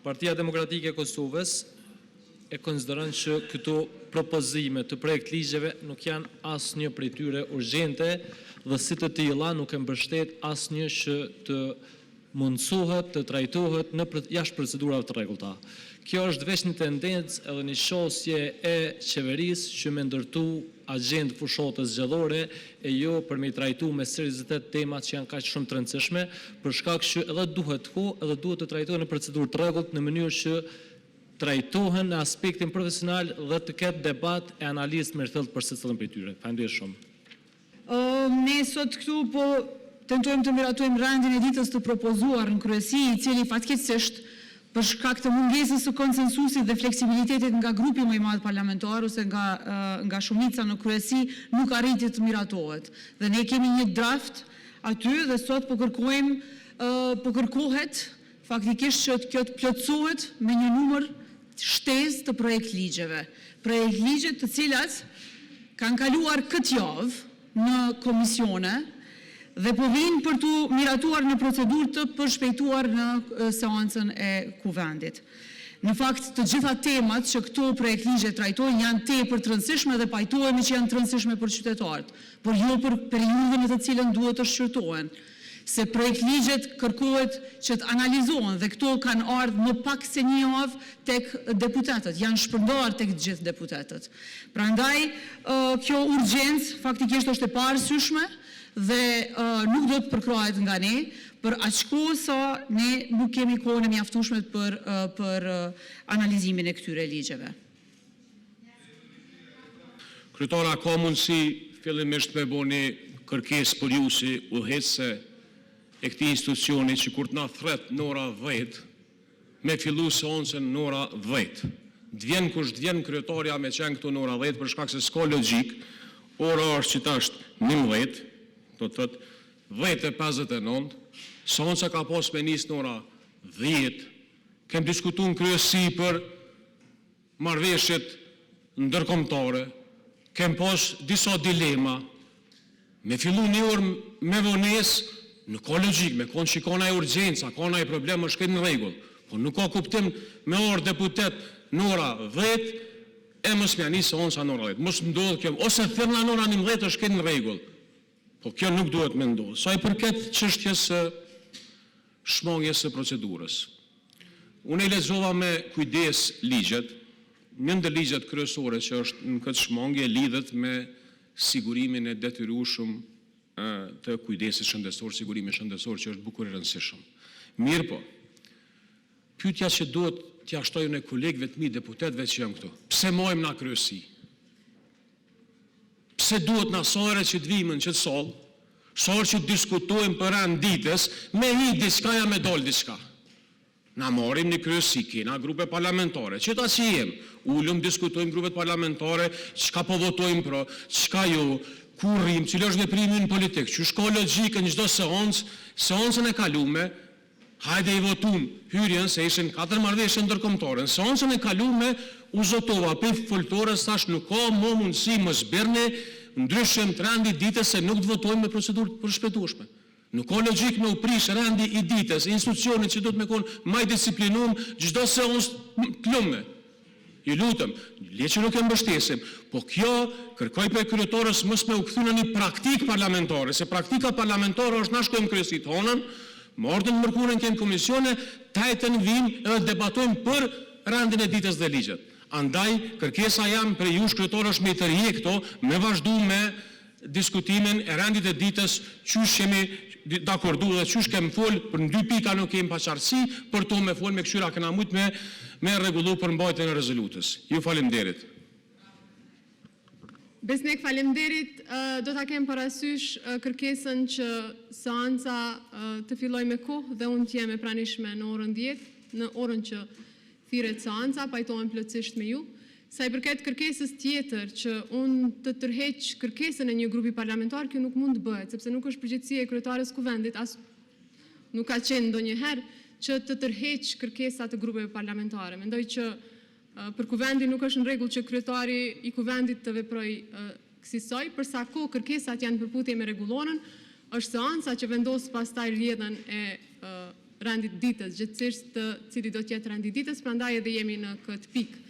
Partia Demokratike e Kosovës e konsideron që këto propozime të projekt ligjeve nuk janë asnjë prej tyre urgjente dhe si të tilla nuk e mbështet asnjë që të mundsohet të trajtohet në jashtë procedurave të rregullta. Kjo është veç një tendencë edhe një shosje e qeverisë që me ndërtu agjendë fushote zgjedhore e jo për me i trajtu me seriozitet temat që janë kaq shumë të rëndësishme, për shkak që edhe duhet kohë, edhe duhet të trajtohen në procedurë të rregullt në mënyrë që trajtohen në aspektin profesional dhe të ketë debat e analizë mirëfillt për secilin prej tyre. Faleminderit shumë. Ne sot këtu po tentojmë të miratojmë rendin e ditës të propozuar në kryesi, i cili fatkeqësisht për shkak të mungesës së konsensusit dhe fleksibilitetit nga grupi më i madh parlamentar ose nga shumica në kryesi nuk arriti të miratohet. Dhe ne kemi një draft aty dhe sot po kërkohet faktikisht që kjo të plotësohet me një numër shtesë të projekt ligjeve. Projekt ligje të cilat kanë kaluar këtë javë në komisione dhe po vinë për të miratuar në procedurë të përshpejtuar në seancën e kuvendit. Në fakt, të gjitha temat që këto projekt ligje trajtojnë janë tepër të rëndësishme dhe pajtohemi që janë të rëndësishme për qytetarët, por jo për periudhën në të cilën duhet të shqyrtohen. Se projekt ligjet kërkohet që të analizohen dhe këto kanë ardhur më pak se një javë tek deputetët, janë shpërndarë tek të gjithë deputetët. Prandaj, kjo urgjencë faktikisht është e parësyeshme dhe nuk do të përkrahet nga ne, për aq kohë sa ne nuk kemi kohën e mjaftueshme për analizimin e këtyre ligjeve. Kryetara ka mundësi fillimisht me bëni kërkesë për ju si udhëheqëse e këtij institucioni që kur të na thret në ora 10, me fillu seancën në ora 10. T'vjen kush t'vjen kryetarja me qenë këtu në ora 10 për shkak se s'ka logjik. Ora është që tash 11, do të thotë 10:59, seanca ka pas me nis në ora 10. Kem diskutuar në kryesi për marrëveshjet ndërkombëtare. Kem pas disa dilema. Me fillu një orë me vonesë, nuk ka logjik, me konë që ka na e urgjenca, ka na e problem është këtë në rregull. Po nuk ka kuptim me orë deputet në ora 10, e mos më ani seanca në ora 10. Mos ndodh kjo, ose thënë në ora 11 është këtë në rregull. Po kjo nuk duhet me ndodhë. Sa i përket çështjes së shmangjes së procedurës. Unë e lexova me kujdes ligjet. Një ndër ligjet kryesore që është në këtë shmangje lidhet me sigurimin e detyrueshëm të kujdesit shëndetësor, sigurimi shëndetësor që është bukur e rëndësishëm. Mirë po, pyetja që duhet t'ia shtoj në kolegëve të mi, deputetëve që janë këtu. Pse mojmë na kryesi? Pse duhet na sore që të vijmë në këtë sallë, sore që të diskutojmë për rand ditës, me hi diçka ja me dol diçka. Na marrim një kryesi, kena grupe parlamentare, që ta që jem, ullum diskutojmë grupet parlamentare, çka po votojmë pro, çka jo, ku rrim, cilë është veprimi në politikë, që shko logjikë në çdo seancën e kalume, hajde i votum hyrjen se ishin 4 marrëveshje ndërkombëtare. Në seancën e kalume u zotova për foltorës thash nuk ka më mundësi mos bërni ndryshim trendi ditës se nuk të votojmë me procedurë të përshpejtueshme. Nuk ka logjik me u prish rendi i ditës, institucionit që do të me konë më i disiplinuar çdo seancë klume. Ju lutem, le që nuk e mbështesim, po kjo kërkoj për kryetarës mos me u kthy në një praktikë parlamentare, se praktika parlamentare është na shkojmë kryesit honën, martën mërkurën kemë komisione, tajtën vim edhe debatojmë për rendin e ditës dhe ligjet. Andaj, kërkesa jam për ju kryetarësh me të rije këto, me vazhdu me diskutimin e rendit e ditës, qysh jemi dakordu dhe qysh kemë fol, për në 2 pika nuk kemë paqartësi, për to me fol me këshyra këna mujt me rregullu për mbajtjen e rezolutës. Ju faleminderit. Besnik, faleminderit. Do ta kem parasysh kërkesën që seanca të filloj me kohë dhe unë të jem e pranishme në orën 10, në orën që thirret seanca, pajtohem plotësisht me ju. Sa i përket kërkesës tjetër që unë të tërheq kërkesën e një grupi parlamentar, kjo nuk mund të bëhet, sepse nuk është përgjegjësia e kryetarës kuvendit, as nuk ka qenë ndonjëherë që të tërheq kërkesat të grupeve parlamentare. Mendoj që për kuvendin nuk është në rregull që kryetari i kuvendit të veprojë kësaj, përsa kohë kërkesat janë përputhje me rregullonën, është seanca që vendos pastaj rrjedhën e rendit ditës, gjithsesi të cili do të jetë rendi ditës, prandaj edhe jemi në këtë pikë.